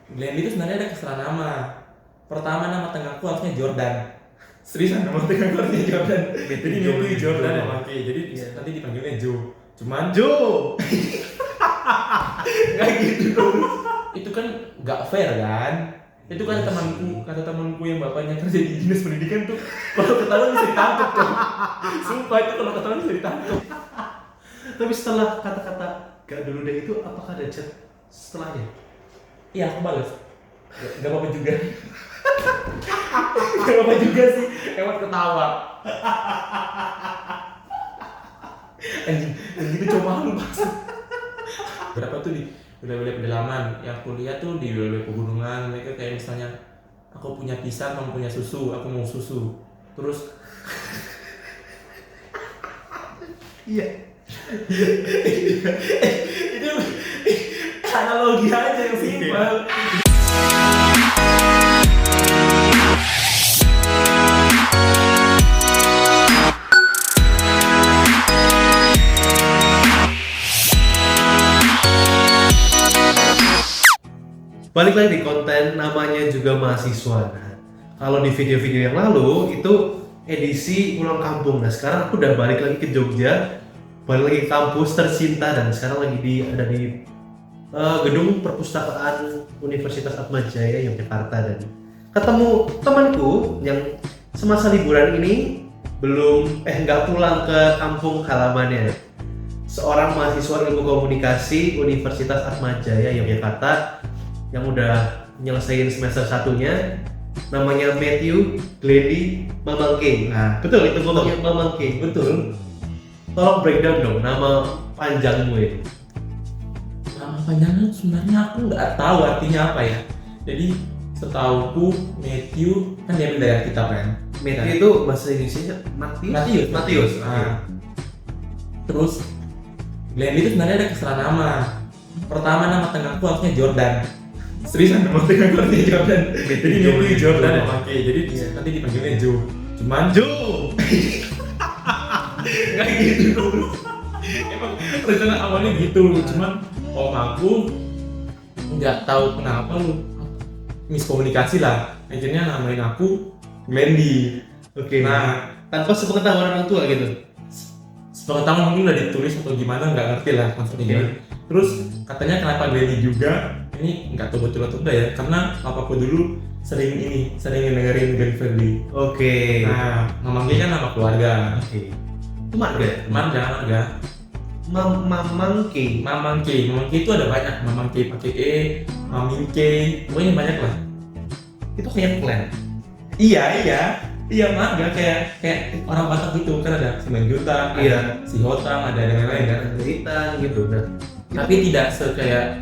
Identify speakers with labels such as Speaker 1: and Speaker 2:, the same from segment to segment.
Speaker 1: Glenn itu sebenarnya ada kesalah nama. Pertama nama tengahku harusnya Jordan. Seriusan nama tengahku harusnya Jordan. Jadi Joe Jordan yang pakai. Jadi nanti dipanggilnya Joe. Cuman
Speaker 2: Joe.
Speaker 1: nggak gitu dong. Itu kan nggak fair kan? Itu kan kata temanku yang bapaknya kerja di dinas pendidikan tuh kalau ketahuan bisa ditangkap kan. Sumpah itu kalau ketahuan bisa ditangkap.
Speaker 2: Tapi setelah kata-kata gak dulu deh itu apakah ada chat setelahnya?
Speaker 1: Iya aku balas. Gak apa-apa juga. Gak apa-apa juga sih. Emang ketawa. Anjing itu coba lu maksud. Berapa tuh di wilayah pedalaman yang kuliah tuh di wilayah pegunungan. Mereka kayak misalnya aku punya pisang, kamu punya susu, aku mau susu. Terus
Speaker 2: Iya.
Speaker 1: itu analogi aja yang simpel.
Speaker 2: Balik lagi di konten namanya juga mahasiswa. Nah, kalau di video-video yang lalu itu edisi pulang kampung. Nah sekarang aku udah balik lagi ke Jogja, balik lagi ke kampus tercinta dan sekarang lagi ada di gedung perpustakaan Universitas Atmajaya Yogyakarta dan ketemu temanku yang semasa liburan ini nggak pulang ke kampung halamannya. Seorang mahasiswa ilmu komunikasi Universitas Atmajaya Yogyakarta yang udah nyelesain semester satunya, namanya Matthew Glendy Mamangke. Nah betul itu ngomongnya Mamangke.
Speaker 1: Betul.
Speaker 2: Tolong breakdown dong nama panjangmu ini.
Speaker 1: Nama panjangnya sebenarnya aku nggak tahu artinya apa ya. Jadi setauku Matthew kan diambil dari kitab kan.
Speaker 2: Matthew itu bahasa Indonesia Matius.
Speaker 1: Nah, terus Glenn itu sebenarnya ada kesalah nama. Pertama nama tengahku harusnya Jordan. Seriusan nama tengahku harusnya Jordan. Jadi Joe Jordan yang pakai. Jadi nanti dipanggilnya Joe. Cuman
Speaker 2: Joe.
Speaker 1: nggak gitu dong. Emang rencana awalnya gitu. Cuman om aku nggak tahu kenapa lu miskomunikasi lah. Akhirnya namain aku Glendy.
Speaker 2: Oke.
Speaker 1: Nah,
Speaker 2: Tanpa sepengetahuan orang tua gitu.
Speaker 1: sepengetahuan mungkin udah ditulis atau gimana nggak ngerti lah maksudnya gimana. Terus katanya kenapa Glendy juga, ini nggak tahu betul atau enggak ya, karena papaku dulu sering dengerin Glenn Fredly.
Speaker 2: Oke.
Speaker 1: Nah, Mamangke kan nama keluarga.
Speaker 2: Oke. Itu marga.
Speaker 1: Marga.
Speaker 2: Mamangke.
Speaker 1: Mamangke itu ada banyak. Mamangke pakai E, Mamingke, pokoknya banyak lah.
Speaker 2: Itu kayak clan.
Speaker 1: Iya marga kayak orang Batak gitu kan ada 9 juta,
Speaker 2: Iya.
Speaker 1: ada si Hotang, ada yang lain kan.
Speaker 2: Cerita gitu. Nah,
Speaker 1: Tapi tidak kayak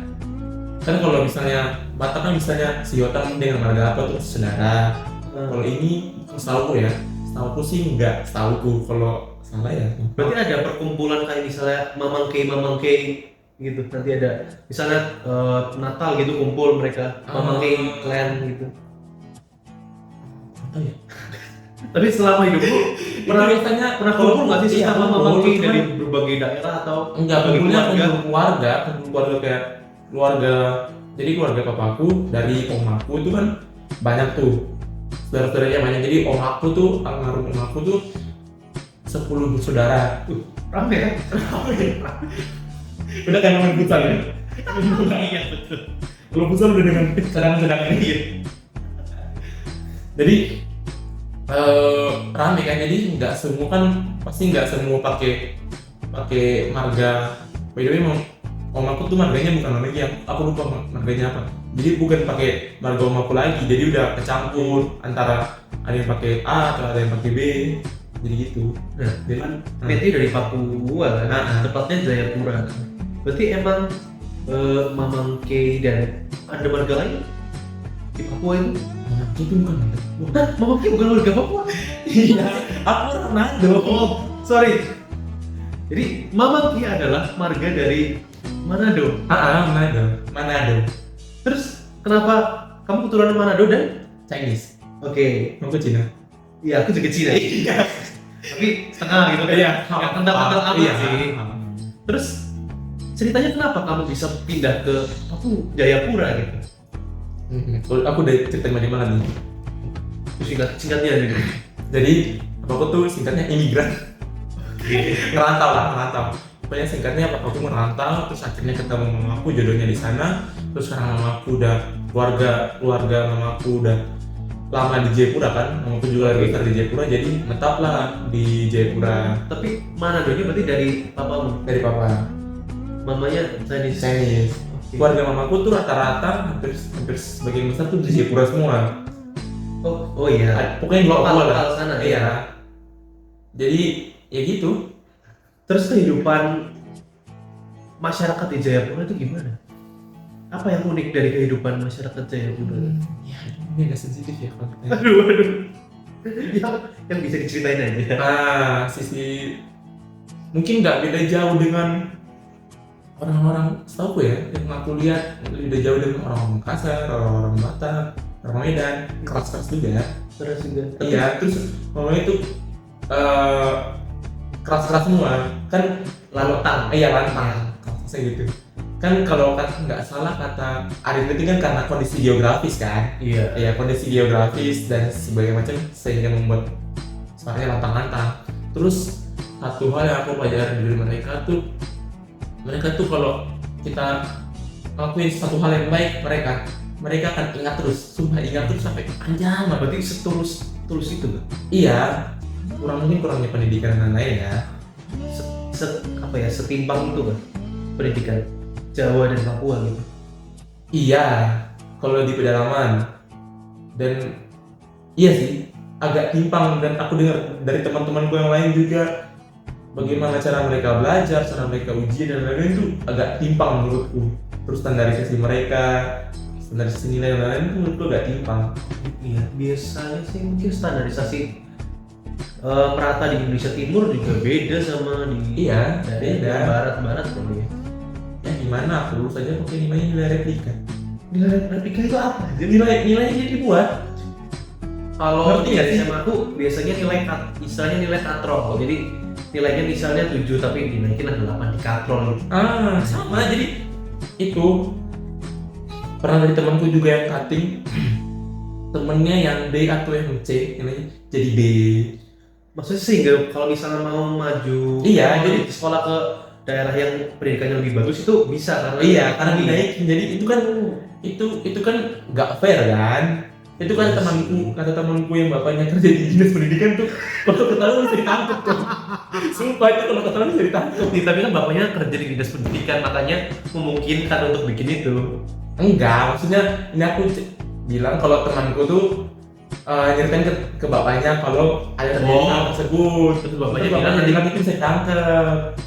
Speaker 1: kan kalau misalnya Batak kan misalnya si Hotang dengan marga apa tuh saudara. Kalau ini setauku sih enggak, setauku kalau salah ya.
Speaker 2: berarti ada perkumpulan kayak misalnya Mamangke gitu. Nanti ada misalnya Natal gitu kumpul mereka Mamangke clan gitu.
Speaker 1: Apa ya?
Speaker 2: Tapi selama hidupmu
Speaker 1: Biasanya
Speaker 2: pernah kumpul nggak sih sama Mamangke dari
Speaker 1: cuman
Speaker 2: berbagai daerah atau
Speaker 1: enggak
Speaker 2: berbagai
Speaker 1: kumpul keluarga kayak keluarga. Jadi keluarga papaku dari om aku itu kan banyak tuh. Saudara-saudaranya banyak. Jadi om aku tuh, almarhum om aku tuh 10 bersaudara.
Speaker 2: Rame ya?
Speaker 1: Udah kayak main futsal ya? Iya betul. Kalau futsal udah dengan cadangan-cadangan ini gitu. Jadi rame kan, jadi pasti nggak semua pakai marga. By the way, om aku tuh marganya bukan Mamangke, aku lupa marganya apa. Jadi bukan pakai marga om aku lagi, jadi udah kecampur antara ada yang pakai A atau ada yang pakai B, jadi gitu.
Speaker 2: Nah,
Speaker 1: Jadi
Speaker 2: Matthew dari Papua kan, tepatnya Jayapura. Berarti emang Mamangke dan ada marga lain di Papua itu?
Speaker 1: Mamangke itu bukan marga.
Speaker 2: Hah? Mamangke bukan warga Papua?
Speaker 1: Iya, aku Ronaldo.
Speaker 2: Oh, sorry. Jadi Mamangke adalah marga dari Manado.
Speaker 1: Manado.
Speaker 2: Terus kenapa kamu keturunan Manado dan?
Speaker 1: Chinese.
Speaker 2: Oke.
Speaker 1: Mau ke Cina?
Speaker 2: Iya, aku juga Cina.
Speaker 1: Iya.
Speaker 2: Tapi setengah gitu kan?
Speaker 1: Iya.
Speaker 2: Nggak kental-kental amat
Speaker 1: Iya.
Speaker 2: sih. Terus ceritanya kenapa kamu bisa pindah ke Jayapura gitu?
Speaker 1: Kalau aku udah cerita di mana nih.
Speaker 2: Singkatnya gitu.
Speaker 1: Jadi aku tuh singkatnya imigran. Ngerantau lah, ngerantau. Pokoknya singkatnya aku merantau, terus akhirnya ketemu mamaku, jodohnya di sana. Terus sekarang mamaku udah keluarga mamaku udah lama di Jayapura kan, mamaku juga lagi besar di Jayapura, jadi menetaplah di Jayapura.
Speaker 2: Tapi mana doi berarti dari papamu?
Speaker 1: Dari papa.
Speaker 2: Mamanya Chinese.
Speaker 1: Chinese.
Speaker 2: Oke.
Speaker 1: Keluarga mamaku tuh rata-rata hampir sebagian besar tuh di Jayapura semua.
Speaker 2: Oh iya.
Speaker 1: Pokoknya dua
Speaker 2: Lokal
Speaker 1: lah.
Speaker 2: sana.
Speaker 1: Iya. Jadi ya gitu.
Speaker 2: Terus kehidupan masyarakat di Jayapura itu gimana? Apa yang unik dari kehidupan masyarakat Jayapura?
Speaker 1: Ya ini agak sensitif ya kalau kita.
Speaker 2: Aduh. yang bisa diceritain aja.
Speaker 1: Sisi mungkin nggak beda jauh dengan orang-orang setahu ya, yang aku lihat beda jauh dengan orang Makassar, orang Batak, orang Medan, keras-keras juga.
Speaker 2: Terus juga.
Speaker 1: Iya, terus ngomongnya itu keras-keras semua kan.
Speaker 2: Lantang.
Speaker 1: Iya lantang, keras gitu kan. Kalau nggak salah kata Arif itu kan karena kondisi geografis kan.
Speaker 2: Iya.
Speaker 1: Ya kondisi geografis dan sebagainya macam sehingga membuat suaranya lantang-lantang. Terus satu hal yang aku pelajari dari mereka tuh kalau kita lakuin satu hal yang baik, mereka akan ingat terus, sumpah ingat terus sampai panjang banget.
Speaker 2: Berarti setulus itu kan?
Speaker 1: Iya, kurangnya pendidikan dan lain ya.
Speaker 2: Setimpang itu kan pendidikan Jawa dan Papua gitu.
Speaker 1: Iya, kalau di pedalaman. Dan iya sih, agak timpang. Dan aku dengar dari teman-temanku yang lain juga bagaimana cara mereka belajar, cara mereka ujian dan lain-lain itu agak timpang menurutku. Terus standarisasi mereka, standarisasi nilai dan lain-lain itu menurutku agak timpang.
Speaker 2: Iya, biasanya sih mungkin standarisasi merata di Indonesia Timur juga beda sama di
Speaker 1: Iya,
Speaker 2: daerah
Speaker 1: beda.
Speaker 2: barat kali ya.
Speaker 1: Ya gimana, aku lulus aja pakai nilai replika.
Speaker 2: Nilai replika itu apa?
Speaker 1: Nilainya dia dibuat.
Speaker 2: Kalau
Speaker 1: Ngerti
Speaker 2: di
Speaker 1: nggak sih?
Speaker 2: SMA aku biasanya istilahnya nilai katrol. Jadi nilainya misalnya 7 tapi dinaikin ada 8 di katrol.
Speaker 1: Sama. Jadi itu pernah dari temanku juga yang cutting, temennya yang D atau yang C, nilainya jadi B.
Speaker 2: Maksudnya sehingga kalau misalnya mau maju
Speaker 1: Jadi
Speaker 2: sekolah ke daerah yang pendidikannya lebih bagus itu bisa karena
Speaker 1: karena dinaikin. Jadi itu kan nggak fair kan. Itu kan kata temanku yang bapaknya kerja di dinas pendidikan tuh, kalau ketahuan bisa ditangkap tuh. Sumpah itu kalau ketahuan bisa ditangkap.
Speaker 2: Tapi kan bapaknya kerja di dinas pendidikan makanya memungkinkan untuk bikin itu.
Speaker 1: Enggak, maksudnya ini aku bilang kalau temanku tuh nyeritain ke bapaknya kalau ada terjadi hal tersebut.
Speaker 2: Terus bapaknya
Speaker 1: Jadi
Speaker 2: bilang
Speaker 1: bilang itu bisa ditangkap.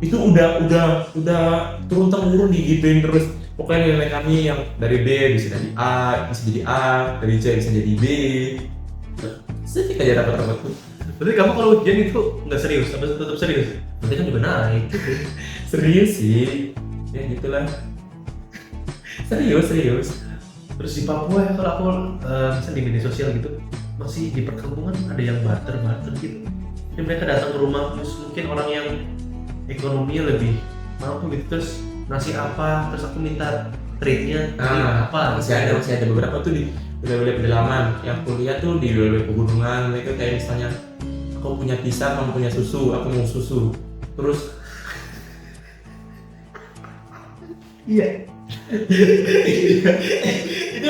Speaker 1: Itu udah turun temurun digituin terus. Pokoknya nilai kami yang dari B bisa jadi A, dari C bisa jadi B. Sedikit aja dapat tuh.
Speaker 2: Berarti kamu kalau ujian itu nggak serius, tapi tetap serius? Berarti kan juga naik.
Speaker 1: Serius sih, ya gitulah. Serius.
Speaker 2: Terus di Papua ya kalau aku misalnya di media sosial gitu, masih di perkampungan ada yang barter gitu. Jadi mereka datang ke rumah, terus mungkin orang yang ekonominya lebih mampu gitu, terus nasi apa, terus aku minta trade-nya apa.
Speaker 1: Masih ada beberapa tuh di wilayah pedalaman yang kuliah tuh di wilayah pegunungan. Mereka kayak misalnya aku punya pisang, kamu punya susu, aku mau susu. Terus
Speaker 2: Iya.
Speaker 1: itu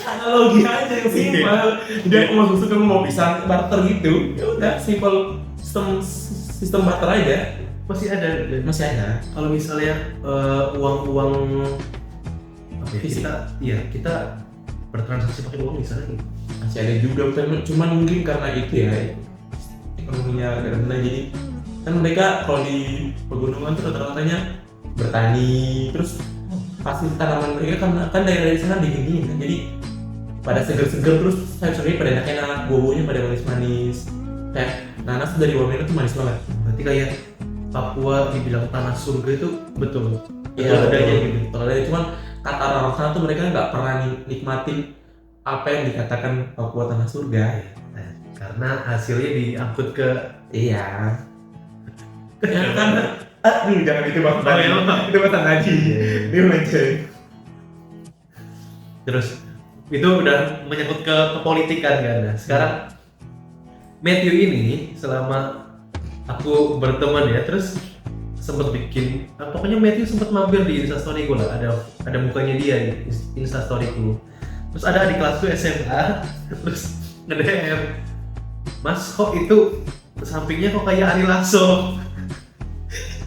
Speaker 1: analogi aja yang simpel. Jadi aku mau susu, kamu mau pisang, barter gitu. Ya udah, simple sistem barter aja.
Speaker 2: Masih ada. Kalau misalnya uang apa ya, kita bertransaksi pakai uang misalnya gitu.
Speaker 1: Masih ada juga, cuman mungkin karena itu ya ekonominya agak rendah, jadi kan mereka kalau di pegunungan tuh rata-ratanya bertani, terus hasil tanaman mereka kan daerah di sana dingin kan, jadi pada seger-seger, terus sayur-sayurnya pada enak-enak, buah-buahnya pada manis-manis. Kayak nanas dari Wamena tuh manis banget.
Speaker 2: Berarti kayak Papua dibilang tanah surga itu betul.
Speaker 1: Iya,
Speaker 2: adanya gitu.
Speaker 1: Betul adanya, cuman kata orang sana tuh mereka nggak pernah nikmatin apa yang dikatakan Papua tanah surga.
Speaker 2: Nah, karena hasilnya diangkut ke
Speaker 1: Iya. Ya kan, jangan itu bang.
Speaker 2: Oh, iya, Bang.
Speaker 1: Itu bang tadi. Dia melenceng.
Speaker 2: Terus itu udah menyangkut ke kepolitikan kan. Nah, sekarang Matthew ini selama aku berteman ya, terus sempet bikin, pokoknya Matthew sempet mampir di instastoryku lah, ada mukanya dia di instastoryku. Terus ada adik kelasku SMA, terus nge-DM, Mas kok itu sampingnya kok kayak Ari Lasso.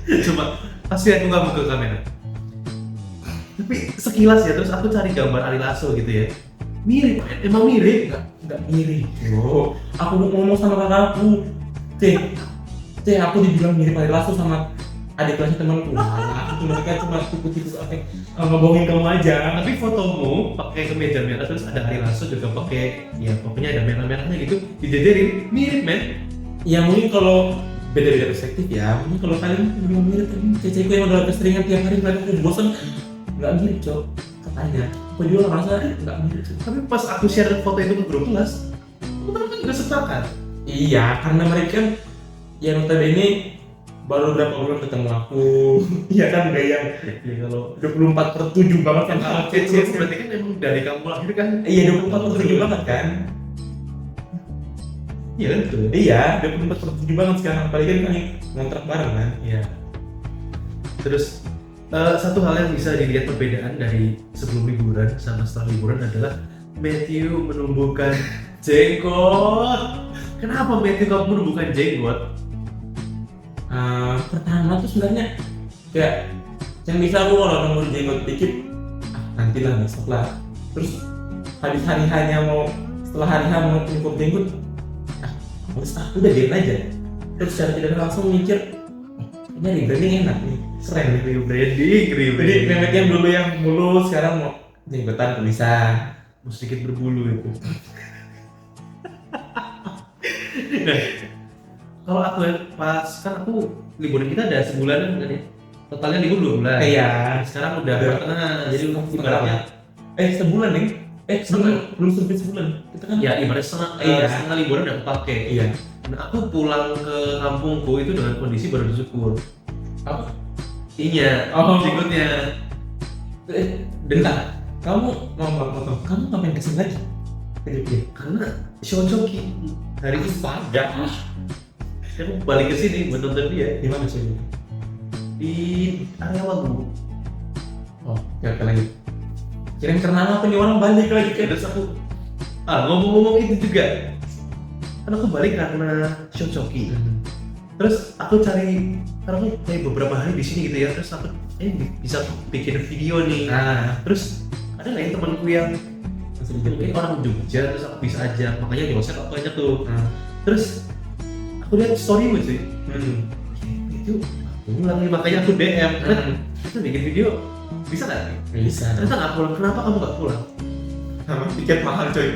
Speaker 2: Coba pasti aku nggak buka kamera, tapi sekilas ya, terus aku cari gambar Ari Lasso gitu ya, mirip, emang mirip.
Speaker 1: Nggak mirip. Oh, aku ngomong sama kakakku, aku dibilang mirip Ari Lasso sama adik kelasnya temanku. Nah, itu mereka cuma tipu-tipu ngebohongin kamu aja.
Speaker 2: Tapi fotomu pakai kemeja merah, terus ada Ari Lasso juga pakai, ya pokoknya ada merah-merahnya gitu, dijajarin, mirip men.
Speaker 1: Ya mungkin kalau beda-beda perspektif ya, mungkin kalau kalian belum mirip kan ceceku yang udah keseringan tiap hari ngeliat aku bosan, nggak mirip cok katanya. Aku juga ngerasa nggak mirip cok.
Speaker 2: Tapi pas aku share foto itu ke grup kelas, teman-teman juga sepakat.
Speaker 1: Iya, karena mereka kan yang notabene baru berapa bulan ketemu aku. Iya kan, nggak yang
Speaker 2: Ya kalau
Speaker 1: 24/7 banget kan sama
Speaker 2: Cece
Speaker 1: cece.
Speaker 2: berarti kan emang dari kamu lahir kan?
Speaker 1: Iya, 24/7 banget kan.
Speaker 2: Iya kan betul.
Speaker 1: Iya, 24/7 banget sekarang. Apalagi kan kami ngontrak bareng kan.
Speaker 2: Iya. Terus satu hal yang bisa dilihat perbedaan dari sebelum liburan sama setelah liburan adalah Matthew menumbuhkan jenggot. Kenapa Matthew kamu menumbuhkan jenggot?
Speaker 1: Pertama tuh sebenarnya kayak yang bisa aku kalau nunggu jenggot dikit, nantilah besok lah. Terus habis hari hanya mau, setelah hari H mau cukur jenggot, udah biarin aja. Terus secara tidak langsung mikir, ini rebranding enak nih, keren nih.
Speaker 2: Rebranding.
Speaker 1: Jadi memek yang dulu yang mulus sekarang mau jenggotan bisa.
Speaker 2: Mau sedikit berbulu itu. Nah, kalau aku ya, pas kan aku liburan kita ada sebulanan kan ya, totalnya libur 2 bulan.
Speaker 1: Iya.
Speaker 2: Sekarang udah pertengahan, jadi ibaratnya
Speaker 1: sebulan nih. Belum sampai sebulan. Kita kan
Speaker 2: ya ibaratnya setengah liburan udah kepake.
Speaker 1: Iya.
Speaker 2: Nah, aku pulang ke kampungku itu dengan kondisi baru dicukur.
Speaker 1: Apa?
Speaker 2: Iya,
Speaker 1: Oh.
Speaker 2: jenggotnya.
Speaker 1: Bentar. Kamu kamu ngapain kesini lagi? Ke Jogja?
Speaker 2: Karena Shochoki hari ini
Speaker 1: Astaga.
Speaker 2: aku balik ke sini buat nonton dia
Speaker 1: Di mana sih?
Speaker 2: di area Wagu.
Speaker 1: Oh, oke lagi. Kirain karena apa nih orang balik lagi ke
Speaker 2: Terus aku ngomong-ngomong itu juga, kan aku balik karena Shochoki. Terus aku cari, karena aku kayak beberapa hari di sini gitu ya, terus aku bisa bikin video nih.
Speaker 1: Nah,
Speaker 2: Terus ada nggak yang temanku yang
Speaker 1: masih
Speaker 2: mungkin orang Jogja, terus aku bisa ajak, makanya di WhatsApp aku ajak tuh. Terus aku lihat story sih, itu aku ulang nih, makanya aku DM. Kita bikin video bisa nggak?
Speaker 1: Bisa.
Speaker 2: Ternyata nggak pulang. Kenapa kamu nggak pulang?
Speaker 1: Sama tiket mahal coy.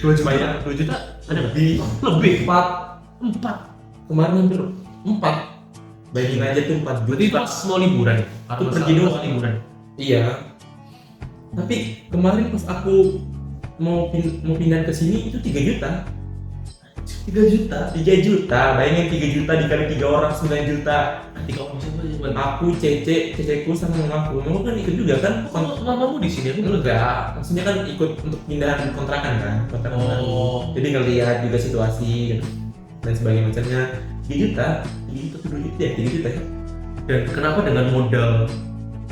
Speaker 2: 2 juta.
Speaker 1: Bayar 2 juta
Speaker 2: Ada nggak?
Speaker 1: lebih
Speaker 2: 4.
Speaker 1: kemarin hampir 4. Bayangin aja tuh 4
Speaker 2: Berarti
Speaker 1: juta.
Speaker 2: pas mau liburan.
Speaker 1: Aku pergi doang.
Speaker 2: liburan.
Speaker 1: Iya. Tapi kemarin pas aku mau pindah ke sini itu 3 juta.
Speaker 2: 3 juta.
Speaker 1: 3 juta. Bayangin 3 juta dikali 3 orang 9 juta.
Speaker 2: Nanti kamu siapa aja?
Speaker 1: Aku, ceceku sama mamaku. Mamaku kan ikut juga kan?
Speaker 2: Mamamu di sini aku
Speaker 1: Enggak, maksudnya kan ikut untuk pindahan kontrakan kan, kontrakan baru.
Speaker 2: Oh.
Speaker 1: Jadi ngelihat juga situasi dan sebagainya macamnya. 3 juta tuh 2 juta ya, 3 juta ya.
Speaker 2: Dan kenapa dengan modal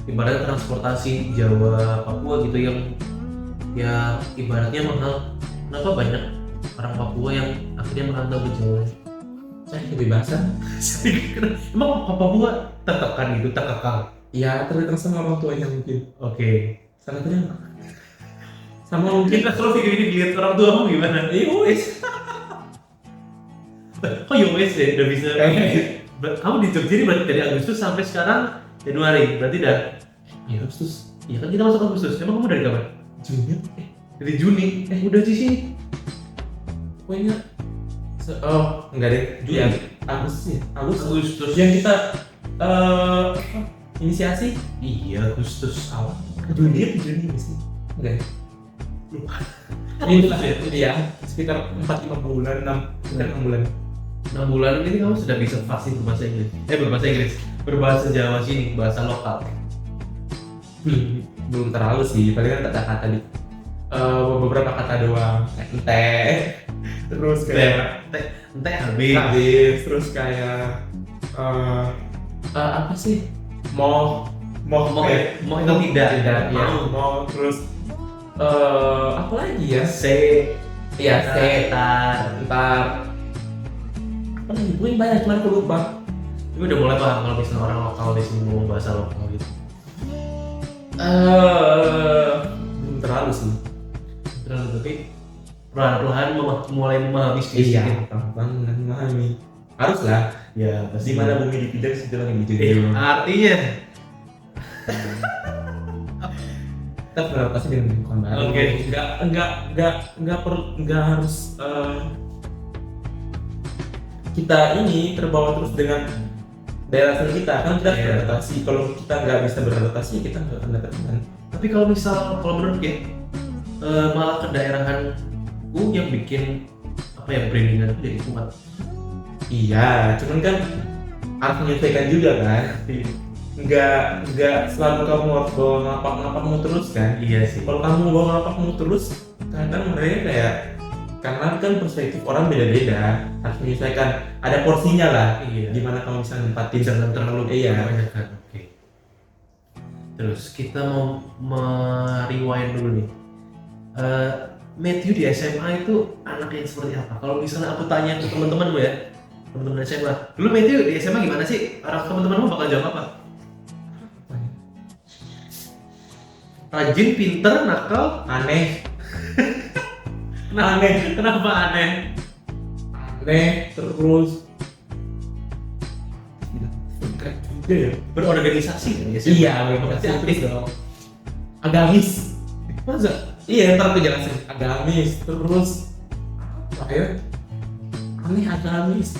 Speaker 2: ibaratnya transportasi Jawa Papua gitu yang ya ibaratnya mahal, kenapa banyak orang Papua yang akhirnya merantau ke Jawa?
Speaker 1: Saya kebebasan.
Speaker 2: Emang Papua tertekan gitu, terkekang?
Speaker 1: Ya tergantung sama orang tuanya mungkin.
Speaker 2: Oke.
Speaker 1: Sangat tergantung. Sama mungkin.
Speaker 2: Kalau video ini dilihat orang tuamu gimana?
Speaker 1: Wes.
Speaker 2: Kok wes ya udah bisa? Kamu di Jogja ini berarti dari Agustus sampai sekarang Januari, berarti dah?
Speaker 1: Ya Agustus.
Speaker 2: Iya kan kita masuk Agustus. Emang kamu dari kapan?
Speaker 1: Juni.
Speaker 2: Dari Juni. Udah di sini.
Speaker 1: Pokoknya. Enggak deh.
Speaker 2: Juni.
Speaker 1: Ya, Agustus ya.
Speaker 2: Agustus.
Speaker 1: Yang kita inisiasi
Speaker 2: Iya, Agustus awal.
Speaker 1: Juni sih. Enggak.
Speaker 2: Lupa.
Speaker 1: Itulah ya. Iya, sekitar 4-5 bulan, 6 bulan.
Speaker 2: 6 bulan ini kamu sudah bisa fasih berbahasa Inggris. Berbahasa Inggris. Berbahasa Jawa sini, bahasa lokal.
Speaker 1: Belum terlalu sih, paling kan kata-kata di beberapa kata doang, ente, terus kayak
Speaker 2: ente habis.
Speaker 1: habis, terus kayak apa sih, mau
Speaker 2: Mau itu tidak
Speaker 1: ya,
Speaker 2: mau.
Speaker 1: mau, terus apa lagi ya, iya
Speaker 2: Setar.
Speaker 1: ntar apa lagi, gue banyak cuman aku lupa.
Speaker 2: Tapi udah mulai paham kalau misalnya orang lokal di sini ngomong bahasa lokal gitu.
Speaker 1: Belum terlalu sih.
Speaker 2: Terus tapi perlahan-lahan mulai memahami sedikit.
Speaker 1: Pelan-pelan memahami. Harus lah.
Speaker 2: Ya pasti.
Speaker 1: Di mana bumi dipijak situ lagi
Speaker 2: Eh,
Speaker 1: dijunjung.
Speaker 2: artinya
Speaker 1: Kita beradaptasi dengan lingkungan baru.
Speaker 2: Oke.
Speaker 1: Nggak harus kita ini terbawa terus dengan daerah asal kita, kan kita harus
Speaker 2: Iya.
Speaker 1: beradaptasi. Kalau kita nggak bisa beradaptasi, kita nggak akan dapat teman.
Speaker 2: tapi kalau menurut ya malah kedaerahanku yang bikin apa ya brandingan itu jadi kuat.
Speaker 1: Iya, cuman kan harus menyesuaikan juga kan. Nggak selalu kamu harus bawa ngapak-ngapakmu terus kan.
Speaker 2: Iya sih.
Speaker 1: Kalau kamu bawa ngapakmu terus, kadang mereka kayak, karena kan perspektif orang beda-beda, harus menyesuaikan, ada porsinya lah.
Speaker 2: Iya.
Speaker 1: Gimana kamu bisa nempatin.
Speaker 2: Jangan terlalu
Speaker 1: Iya.
Speaker 2: kebanyakan. Oke. Terus kita mau rewind dulu nih. Matthew di SMA itu anak yang seperti apa? Kalau misalnya aku tanya ke teman-temanmu ya, teman-teman SMA, dulu Matthew di SMA gimana sih? Orang teman-temanmu bakal jawab apa? Rajin, pinter, nakal,
Speaker 1: Aneh,
Speaker 2: aneh. Kenapa aneh?
Speaker 1: terus keren juga ya.
Speaker 2: Berorganisasi kan ya sih?
Speaker 1: Iya,
Speaker 2: Pasti
Speaker 1: berarti
Speaker 2: aktif
Speaker 1: aktif
Speaker 2: dong.
Speaker 1: agamis.
Speaker 2: Masa?
Speaker 1: Iya, ntar aku jelasin. Agamis, terus apa ya? Aneh, agamis.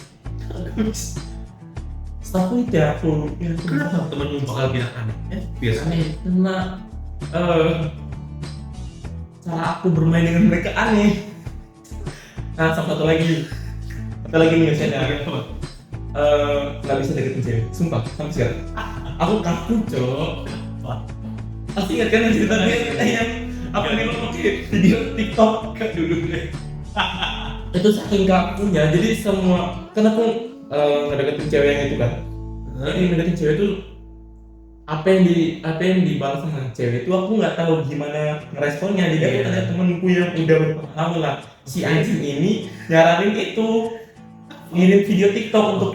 Speaker 1: Staffnya ya aku.
Speaker 2: Kenapa temenmu bakal bilang aneh? Biasa.
Speaker 1: Aneh, karena cara aku bermain dengan mereka aneh. Nah, satu lagi nih saya nggak bisa deketin cewek, sumpah sampai sekarang. Aku kaku cok. Pasti ingat kan yang cerita dia yang apa nih lo pakai video TikTok kan dulu deh. Itu saking kakunya, jadi semua kan aku ngedeketin cewek yang itu kan. Jadi ngedeketin cewek itu apa yang dibalas sama cewek itu aku nggak tahu gimana ngeresponnya. Jadi aku tanya temenku yang udah berpengalaman lah, si anjing ini nyaranin itu ngirim video TikTok untuk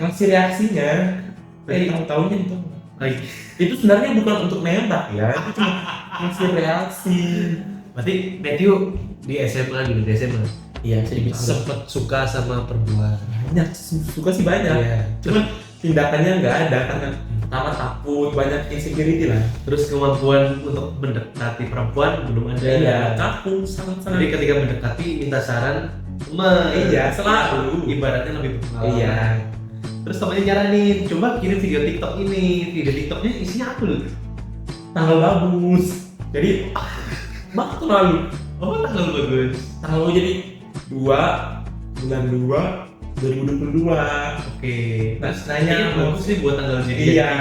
Speaker 1: ngasih reaksinya. Tahu-tahunya itu itu sebenarnya bukan untuk nembak ya, itu cuma ngasih reaksi.
Speaker 2: Berarti Matthew di SMA gitu, di SMA.
Speaker 1: Iya, bisa dibilang
Speaker 2: Sempet suka sama perempuan.
Speaker 1: banyak, suka sih banyak.
Speaker 2: Iya.
Speaker 1: Cuman tindakannya nggak ada karena pertama takut, banyak insecurity lah.
Speaker 2: Terus kemampuan untuk mendekati perempuan belum ada.
Speaker 1: Iya, takut sangat-sangat.
Speaker 2: Jadi ketika mendekati minta saran teman.
Speaker 1: Iya, selalu.
Speaker 2: Ibaratnya lebih berpengalaman.
Speaker 1: Iya.
Speaker 2: Terus temannya nyaranin, coba kirim video TikTok ini. Video TikToknya isinya apa loh?
Speaker 1: Tanggal bagus. Jadi waktu lalu.
Speaker 2: Oh, tanggal bagus.
Speaker 1: Tanggal lalu jadi 2/2/2022.
Speaker 2: Oke.
Speaker 1: Terus nanya
Speaker 2: bagus nih buat tanggal jadi.
Speaker 1: Iya.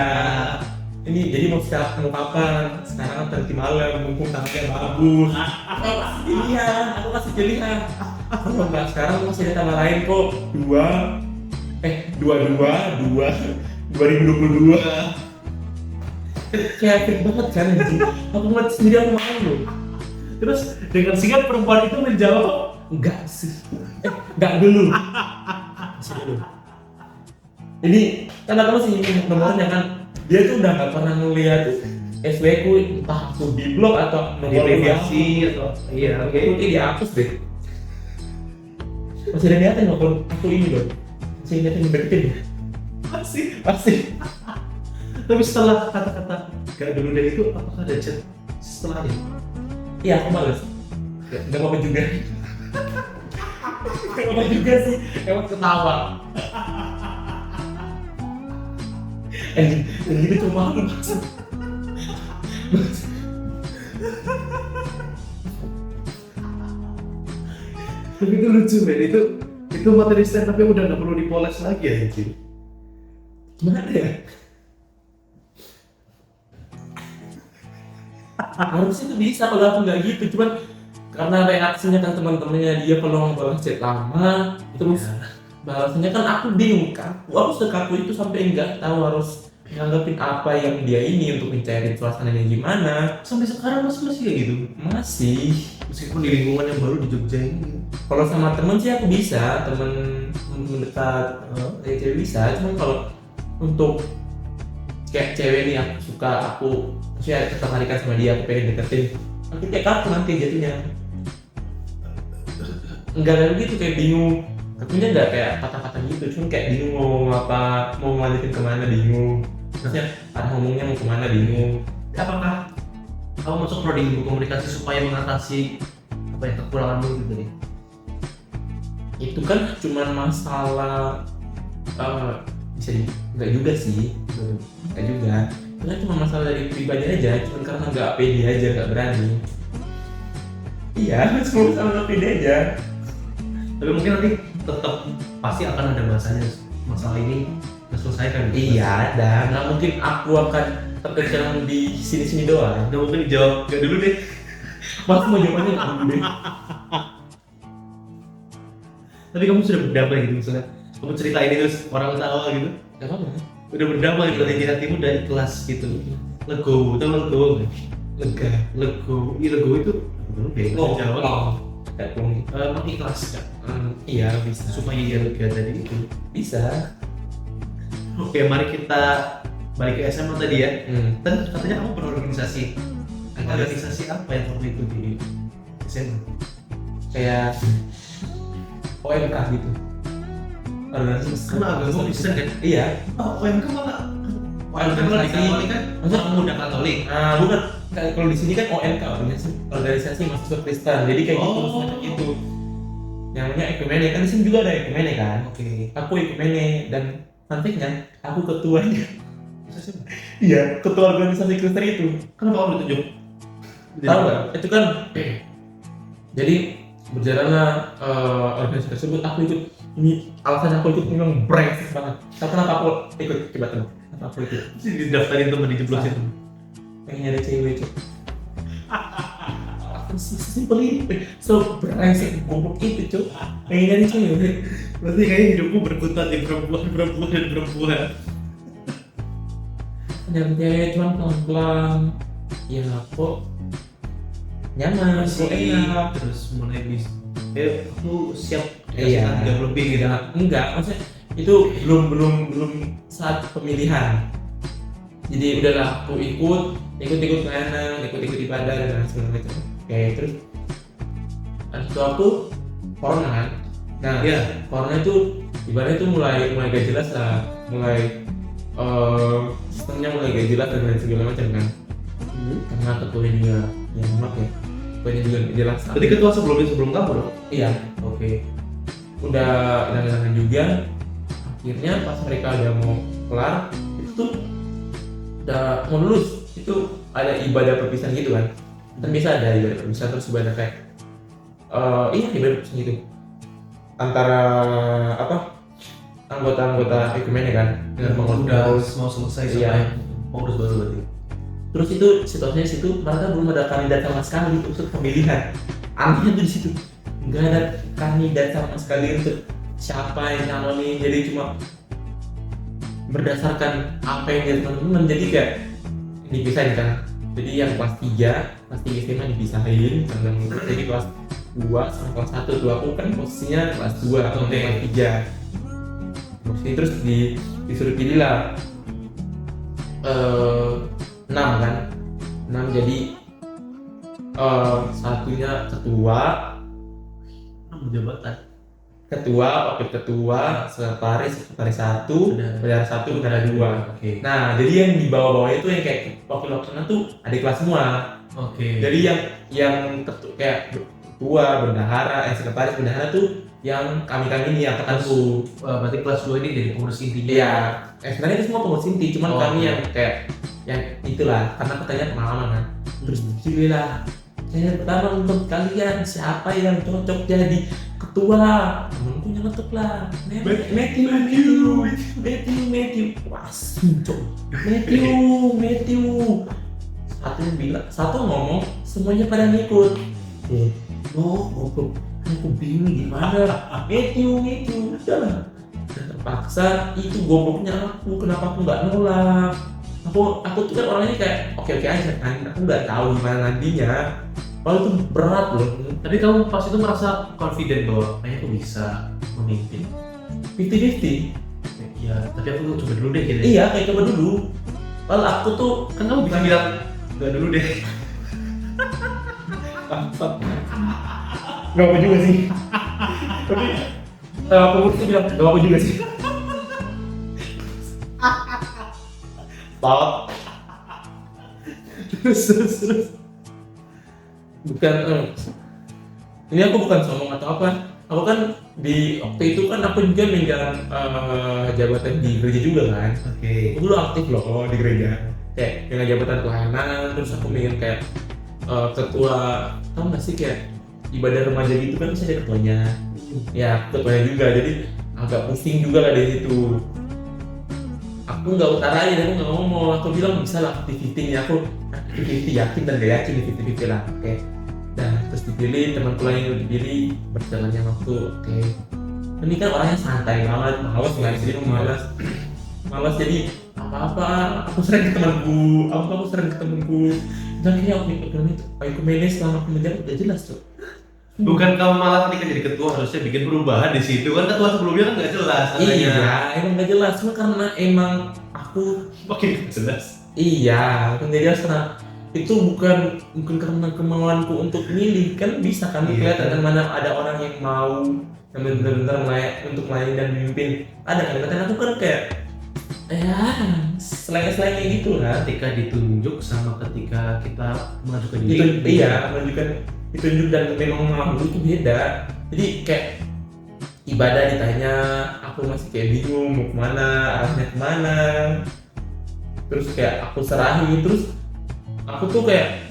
Speaker 1: Ini jadi mau kapan? Sekarang nanti malam, mumpung tanggalnya bagus. Aku kasih pilihan. Kalau nggak sekarang aku masih ada tanggal lain kok. 2022. Kayak epic banget kan anjing. Aku ngeliat sendiri aku malu.
Speaker 2: Terus dengan singkat perempuan itu menjawab,
Speaker 1: Enggak sih. Enggak dulu. Masih dulu. Jadi kan aku masih ingin nomornya kan. Dia tuh udah nggak pernah ngeliat SW ku, entah aku di blog atau
Speaker 2: di
Speaker 1: nomor
Speaker 2: privasi atau iya, oke.
Speaker 1: Itu dihapus deh. Masih ada niatan nggak aku ini dong. Masih niatan ngedeketin ya? Pasti.
Speaker 2: Tapi setelah kata-kata gak dulu deh itu, apakah ada chat setelahnya?
Speaker 1: Iya, aku males. Gak apa-apa juga. Gak apa-apa juga sih. Emang ketawa. Anjing gitu cuma aku maksud.
Speaker 2: Tapi itu lucu men, itu materi stand up yang udah gak perlu dipoles lagi ya anjir.
Speaker 1: Gimana ya? Harusnya tuh bisa kalau aku nggak gitu, cuman karena reaksinya kan teman-temannya dia kalau balas chat lama terus balasannya kan aku bingung kan, aku sekaku itu sampai nggak tahu harus nganggapin apa yang dia ini untuk mencari suasananya gimana.
Speaker 2: Sampai sekarang masih kayak gitu.
Speaker 1: Masih,
Speaker 2: Meskipun di lingkungan yang baru di Jogja ini.
Speaker 1: kalau sama temen sih aku bisa, temen mendekat kayak cewek bisa, cuman kalau untuk kayak cewek nih aku suka, aku maksudnya ketertarikan sama dia, aku pengen deketin, nanti kayak kaku nanti jatuhnya. Enggak kayak gitu, kayak bingung, akunya enggak kayak kata-kata gitu, cuma kayak bingung mau ngomong apa, mau ngalihin kemana bingung, maksudnya arah ngomongnya mau kemana bingung.
Speaker 2: Apakah kamu masuk prodi ilmu komunikasi supaya mengatasi apa ya kekuranganmu gitu nih?
Speaker 1: Itu kan cuman masalah bisa enggak juga sih, enggak juga, itu kan cuma masalah dari pribadi aja, cuma karena nggak pede aja, nggak berani. Iya, semua masalah nggak pede aja.
Speaker 2: Tapi mungkin nanti tetap pasti akan ada masanya masalah ini terselesaikan.
Speaker 1: Iya ada, nggak mungkin aku akan terkejar di sini-sini doang.
Speaker 2: Nggak mungkin dijawab nggak dulu deh.
Speaker 1: Mas mau jawabannya nggak dulu deh.
Speaker 2: Tapi kamu sudah berdamai gitu misalnya kamu ceritain itu terus orang tawa gitu,
Speaker 1: Gak apa-apa.
Speaker 2: udah berdamai berarti di hatimu udah ikhlas gitu, legowo, tau legowo nggak?
Speaker 1: Lega.
Speaker 2: Legowo, iya legowo itu belum deh bahasa Jawa.
Speaker 1: Kayak belum.
Speaker 2: Mengikhlaskan
Speaker 1: Iya bisa.
Speaker 2: supaya dia lega tadi itu.
Speaker 1: Bisa.
Speaker 2: Oke, mari kita balik ke SMA tadi ya. Dan katanya kamu berorganisasi. Organisasi apa yang kamu ikuti di SMA?
Speaker 1: Kayak OMK gitu. Organisasi.
Speaker 2: Karena agama Kristen kan?
Speaker 1: Iya.
Speaker 2: Oh, OMK malah. OMK kalau di
Speaker 1: Organisasi.
Speaker 2: Katolik kan?
Speaker 1: Maksud
Speaker 2: Kamu udah Katolik.
Speaker 1: Nah, bukan. Kalau di sini kan OMK, organisasi mahasiswa Kristen. Jadi kayak gitu, semacam itu. Yang namanya Ekumene, kan di sini juga ada Ekumene kan.
Speaker 2: Oke.
Speaker 1: Aku Ekumene dan nantinya aku ketuanya. Iya, ketua organisasi Kristen itu.
Speaker 2: Kenapa kamu ditunjuk?
Speaker 1: Tahu nggak? Itu kan jadi berjalanlah organisasi tersebut. Aku ikut. Ini alasan aku ikut memang brengsek banget. Tapi kenapa aku ikut? Coba tebak. Kenapa aku ikut?
Speaker 2: Didaftarin temen dijeblosin.
Speaker 1: Pengen nyari cewek cok. Aku simpel itu, so brengsek goblok itu cok. Pengen nyari cewek.
Speaker 2: Berarti kayaknya hidupmu berkutat di perempuan.
Speaker 1: Nyari cewek cuman pelan-pelan. Ya kok nyaman, kok enak.
Speaker 2: Terus mulai bis. Aku siap
Speaker 1: Iya.
Speaker 2: 3 lebih gitu.
Speaker 1: Enggak, maksudnya itu belum saat pemilihan. Jadi udahlah aku ikut pelayanan, ikut ibadah dan segala macam. Oke, terus habis itu aku corona kan. Nah,
Speaker 2: Iya.
Speaker 1: corona itu ibaratnya itu mulai gak jelas lah, mulai sistemnya mulai gak jelas dan lain segala macam kan. Karena ketuanya juga yang maaf ya, ketuanya juga gak jelas.
Speaker 2: Berarti ketua sebelum kamu dong?
Speaker 1: Iya,
Speaker 2: Oke.
Speaker 1: udah hilang-hilangan juga. Akhirnya pas mereka udah mau kelar itu tuh udah mau lulus, itu ada ibadah perpisahan gitu kan. Kan biasa ada ibadah perpisahan, terus ibadah kayak iya ibadah perpisahan gitu antara apa anggota Ekumene kan dengan pengurus.
Speaker 2: mau selesai
Speaker 1: Iya.
Speaker 2: sampai pengurus baru berarti.
Speaker 1: Terus itu situasinya situ mereka belum ada kandidat sama sekali untuk pemilihan. Anehnya tuh di situ nggak ada kandidat sama sekali untuk siapa yang nyalonin, jadi cuma berdasarkan apa yang dia teman-teman. Jadi kayak dipisahin kan, jadi yang kelas 3 SMA dipisahin karena jadi kelas 2 sama kelas 1 tuh aku kan posisinya kelas 2 atau kelas 3 posisi, terus disuruh pilih lah 6 kan, 6 jadi satunya ketua,
Speaker 2: Jabatan.
Speaker 1: wakil ketua, sekretaris 1, bendahara 1, bendahara 2.
Speaker 2: Oke.
Speaker 1: Nah, jadi yang di bawah-bawahnya itu yang kayak wakil-wakilnya tuh adik kelas semua.
Speaker 2: Oke.
Speaker 1: Jadi yang kayak ketua, bendahara, sekretaris, bendahara tuh yang kami ini yang angkatanku.
Speaker 2: Berarti kelas 2 ini jadi pengurus intinya.
Speaker 1: Iya, sebenarnya itu semua pengurus inti, cuman
Speaker 2: Oh,
Speaker 1: kami
Speaker 2: oke.
Speaker 1: yang kayak yang itulah, karena katanya pengalaman kan. Terus pilihlah saya pertama untuk kalian siapa yang cocok jadi ketua. Temenku nyelotok lah, Matthew. Wah, cok. Matthew. satu ngomong semuanya pada ngikut. Goblok, aku bingung gimana. Itu udahlah. Dan terpaksa itu gobloknya aku, kenapa aku nggak nolak. Aku tuh kan orangnya kayak oke aja kan, aku nggak tahu gimana nantinya. Kalau itu berat loh.
Speaker 2: Tapi kamu pas itu merasa confident bahwa kayaknya aku bisa memimpin.
Speaker 1: 50-50.
Speaker 2: Ya, tapi aku coba dulu deh gitu.
Speaker 1: Iya, kayak coba dulu. Kalau aku tuh
Speaker 2: Kan kamu bisa bilang enggak dulu deh.
Speaker 1: Gak apa juga sih. Tapi pengurus tuh bilang gak apa juga sih. Stop. Terus. Bukan. Ini aku bukan sombong atau apa. Aku kan di waktu itu kan aku juga megang jabatan di gereja juga kan.
Speaker 2: Oke.
Speaker 1: Aku dulu aktif loh di gereja. Kayak dengan jabatan pelayanan, terus aku megang kayak ketua, tau gak sih kayak ibadah remaja gitu kan bisa ada ketuanya. Ya ketuanya juga, jadi agak pusing juga lah dari situ. Aku nggak utarain, aku nggak ngomong, aku bilang bisa lah 50-50 nya, aku 50 yakin dan gak yakin 50-50 lah. Oke. Dan terus dipilih, teman lain yang dipilih, berjalannya waktu. Oke. Ini kan orangnya santai banget, malas nggak sih, malas jadi apa-apa. Aku sering ke temanku, dan kayak aku manage selama aku menjabat udah jelas tuh.
Speaker 2: Bukan kamu malah ketika jadi ketua harusnya bikin perubahan di situ kan ketua sebelumnya kan nggak jelas katanya.
Speaker 1: Iya, emang nggak jelas, cuma karena emang aku
Speaker 2: Makin nggak jelas.
Speaker 1: iya, kan jadi karena itu bukan karena kemauanku untuk milih, kan bisa kan
Speaker 2: Iya.
Speaker 1: kelihatan kan mana ada orang yang mau yang benar-benar untuk melayani dan memimpin, ada kan. Kadang aku kan kayak selain gitu kan.
Speaker 2: Ketika ditunjuk sama ketika kita mengajukan
Speaker 1: Itu
Speaker 2: diri.
Speaker 1: iya, menunjukkan ditunjuk dan memang mengaku itu beda. Jadi kayak ibadah ditanya, aku masih kayak bingung mau kemana, arahnya kemana. Terus kayak aku serahin, terus aku tuh kayak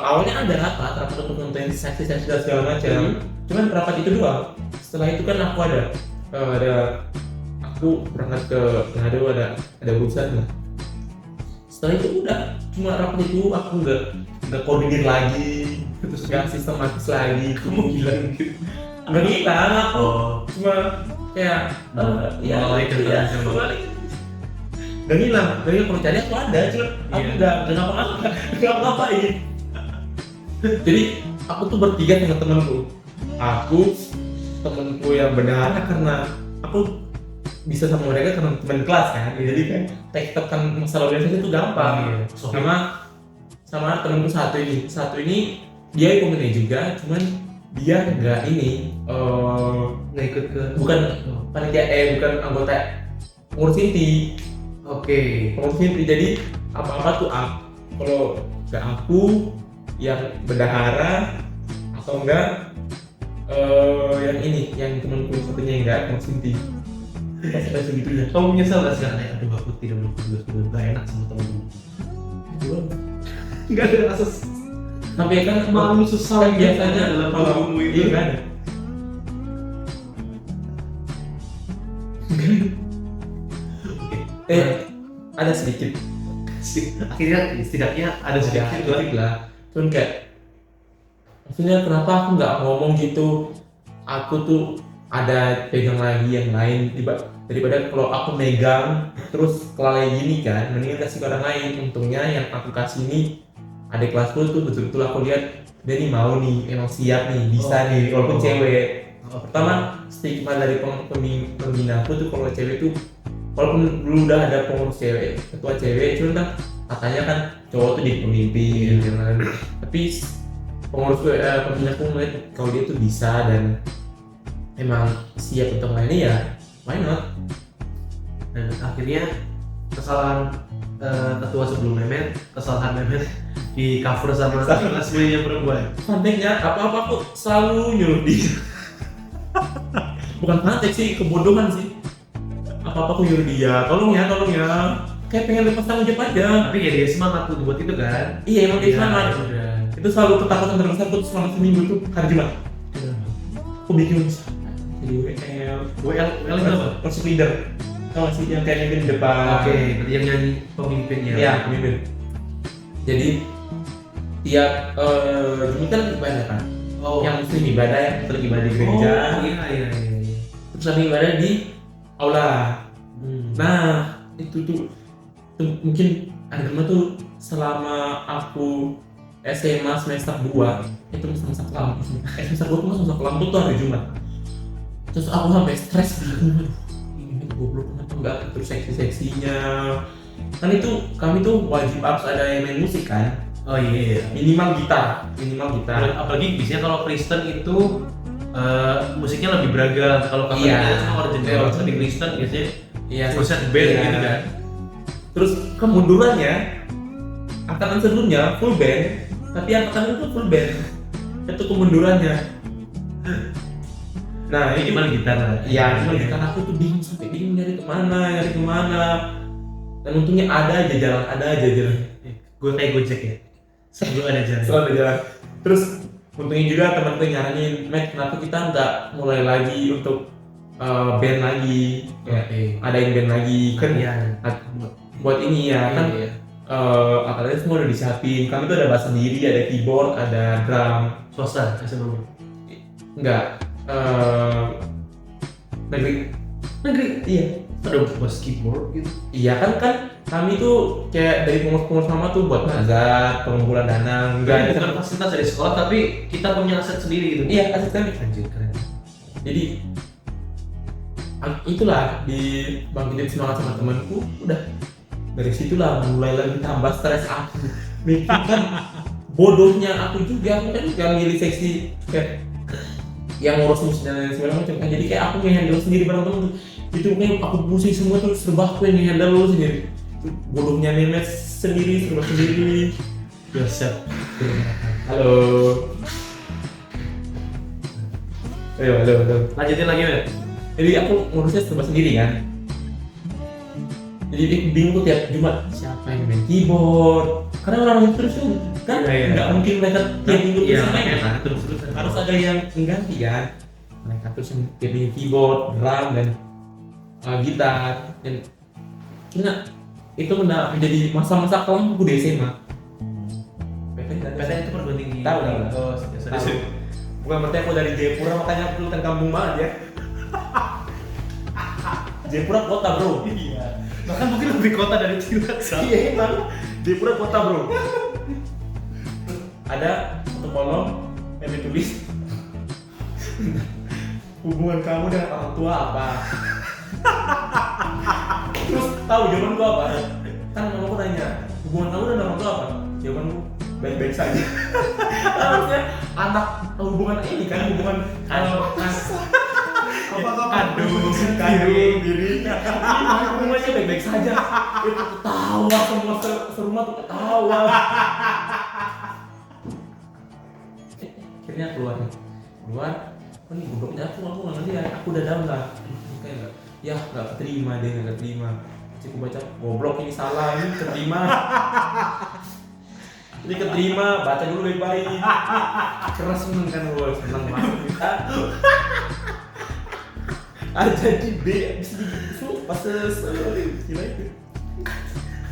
Speaker 1: awalnya ada rapat untuk menentuin saksi dan segala macam. Cuman rapat itu doang. Setelah itu kan aku ada aku berangkat ke Manado, ada urusan lah. Setelah itu udah cuma rapat itu, aku nggak koordinir lagi, terus nggak sistematis lagi.
Speaker 2: Kamu bilang gitu.
Speaker 1: Nggak hilang aku,
Speaker 2: Oh,
Speaker 1: cuma kayak
Speaker 2: mulai kenal sama.
Speaker 1: nggak hilang kalau cari aku ada, cuma aku
Speaker 2: Iya.
Speaker 1: nggak ngapa-ngapain. Jadi aku tuh bertiga sama temenku yang bendahara, karena aku bisa sama mereka karena teman kelas kan. Jadi kan tektokan masalah organisasi itu gampang.
Speaker 2: Iya.
Speaker 1: Sama temenku satu ini dia komite juga, cuman dia nggak
Speaker 2: Nggak ikut ke.
Speaker 1: bukan panitia, bukan anggota pengurus inti.
Speaker 2: Oke.
Speaker 1: Pengurus inti, jadi apa-apa tuh kalau nggak aku yang bendahara, atau enggak yang temanku satunya yang nggak pengurus inti. Pasti ada segitunya.
Speaker 2: Kamu menyesal nggak sekarang? Aduh, aku tidak melakukan tugas nggak enak sama temen-temen. Nggak ada rasa
Speaker 1: Tapi kan
Speaker 2: malu sesal
Speaker 1: kan biasanya
Speaker 2: dalam
Speaker 1: kalau
Speaker 2: tubuhmu itu.
Speaker 1: iya kan. Ada sedikit.
Speaker 2: Akhirnya setidaknya ada sedikit lah.
Speaker 1: lah. Cuman kayak maksudnya kenapa aku nggak ngomong gitu? Aku tuh ada pegang lagi yang lain daripada kalau aku megang terus kelalai gini kan, mendingan kasih ke orang lain. Untungnya yang aku kasih ini adik kelasku tuh betul-betul aku lihat dia nih mau nih, emang siap nih, bisa nih walaupun cewek. Pertama stigma dari pembina aku tuh kalau cewek tuh, walaupun dulu udah ada pengurus cewek, ketua cewek, cuman kan katanya kan cowok tuh jadi pemimpin, kan. Tapi pengurus pembina aku ngeliat kalau dia tuh bisa dan emang siap untuk melayani, ya why not?
Speaker 2: Dan akhirnya kesalahan ketua sebelum Memet, kesalahan Memet di cover sama semuanya perempuan.
Speaker 1: Panteknya apa-apa aku selalu nyuruh dia. Bukan pantek sih, kebodohan sih. Apa-apa aku nyuruh dia, tolong ya. Kayak pengen lepas tanggung jawab aja.
Speaker 2: Tapi ya dia semangat tuh buat itu kan.
Speaker 1: Iya emang dia semangat.
Speaker 2: Udah.
Speaker 1: Itu selalu ketakutan terbesar tuh selama seminggu tuh hari Jumat. Aku bikin jadi WL
Speaker 2: itu apa?
Speaker 1: worship leader. Tau gak sih yang kayak mimpin di depan?
Speaker 2: Oke, berarti yang nyanyi pemimpinnya.
Speaker 1: Iya, pemimpin. Jadi tiap Jumat kan ibadah kan.
Speaker 2: Oh.
Speaker 1: Yang muslim ibadah, yang Katolik ibadah di gereja.
Speaker 2: Oh, iya.
Speaker 1: Terus kami ibadah di aula. Nah, itu tuh mungkin agama tuh selama aku SMA semester 2 itu masa kelam. Semester 2 tuh masa kelam tuh hari Jumat. Terus aku sampai stres gitu. Ini goblok kenapa enggak terus seksi-seksinya. Kan itu kami tuh wajib harus ada yang main musik kan.
Speaker 2: Oh iya.
Speaker 1: Minimal gitar.
Speaker 2: Apalagi biasanya kalau Kristen itu musiknya lebih beragam. Kalau Katolik
Speaker 1: Iya.
Speaker 2: itu cuma original. Kalau di Kristen biasanya
Speaker 1: Iya.
Speaker 2: full set band
Speaker 1: Iya.
Speaker 2: gitu kan.
Speaker 1: Terus kemundurannya angkatan sebelumnya full band, tapi angkatan itu full band. Itu kemundurannya. Nah,
Speaker 2: Ini gimana gitar lah?
Speaker 1: iya, cuma gitar aku tuh sampai bingung nyari kemana. Dan untungnya ada aja jalan.
Speaker 2: Gue kayak Gojek ya. Selalu ada jalan.
Speaker 1: Selalu ada jalan. Terus untungnya juga teman-teman nyaranin, Matt, kenapa kita nggak mulai lagi untuk band lagi? Kayak adain band lagi kan?
Speaker 2: Iya.
Speaker 1: Buat ini ya kan?
Speaker 2: Iya.
Speaker 1: Alatnya semua udah disiapin. Kami tuh ada bass sendiri, ada keyboard, ada drum.
Speaker 2: Swasta SMA.
Speaker 1: Enggak. Negeri. Iya.
Speaker 2: Ada bass keyboard gitu.
Speaker 1: Iya kan kami tuh kayak dari pengurus sama tuh buat nazar, pengumpulan dana. Enggak ada
Speaker 2: Bukan fasilitas dari sekolah tapi kita punya aset sendiri gitu.
Speaker 1: Iya, aset kami.
Speaker 2: Anjir keren.
Speaker 1: Jadi itulah dibangkitin semangat sama temanku. Udah dari situlah mulai lagi tambah stres aku. Mikir kan bodohnya aku juga, aku kan gak milih seksi kayak yang ngurus musik dan lain segala macam kan. Jadi kayak aku nge-handle sendiri bareng temen itu kayak aku pusing semua tuh serba aku yang nge-handle lo sendiri. Bodohnya Mehmet sendiri, serba sendiri.
Speaker 2: Biasa.
Speaker 1: Halo. Halo.
Speaker 2: Lanjutin lagi, Met.
Speaker 1: Jadi aku ngurusnya serba sendiri kan. Jadi bingung tuh tiap Jumat siapa yang main keyboard. Karena orang terus kan
Speaker 2: Iya.
Speaker 1: nggak mungkin mereka tiap minggu terus main kan.
Speaker 2: terus.
Speaker 1: Harus ada yang mengganti kan. Mereka terus yang tiap minggu keyboard, drum dan gitar dan itu menjadi masa-masa kelamku di SMA.
Speaker 2: PTN itu perguruan tinggi.
Speaker 1: Tahu.
Speaker 2: Oh,
Speaker 1: Tahu. Bukan berarti aku dari Jayapura makanya aku lulusan kampung banget ya. Jayapura kota bro.
Speaker 2: Iya. Bahkan mungkin lebih kota dari Cilacap.
Speaker 1: Iya emang. Jayapura kota bro. Ada satu kolom yang ditulis hubungan kamu dengan orang tua apa? Terus tahu jawaban gua apa? Kan mamaku nanya hubungan kamu dengan orang tua apa? Jawaban gua baik-baik saja. Harusnya anak hubungan ini kan hubungan kandung diri. Hubungannya baik-baik saja. Itu ketawa semua serumah tuh ketawa. Akhirnya keluar. Oh ini gobloknya aku nggak ngerti ya. Aku udah down lah. Kayak nggak keterima deh, nggak keterima. Aku baca goblok ini salah, ini keterima. Ini keterima, baca dulu baik-baik. Keras seneng kan gue, seneng banget. Jadi B, abis itu pas gila itu.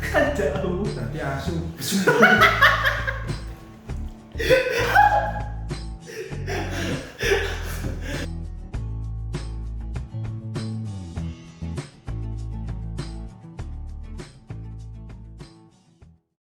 Speaker 2: Kan jauh.
Speaker 3: Nanti asu.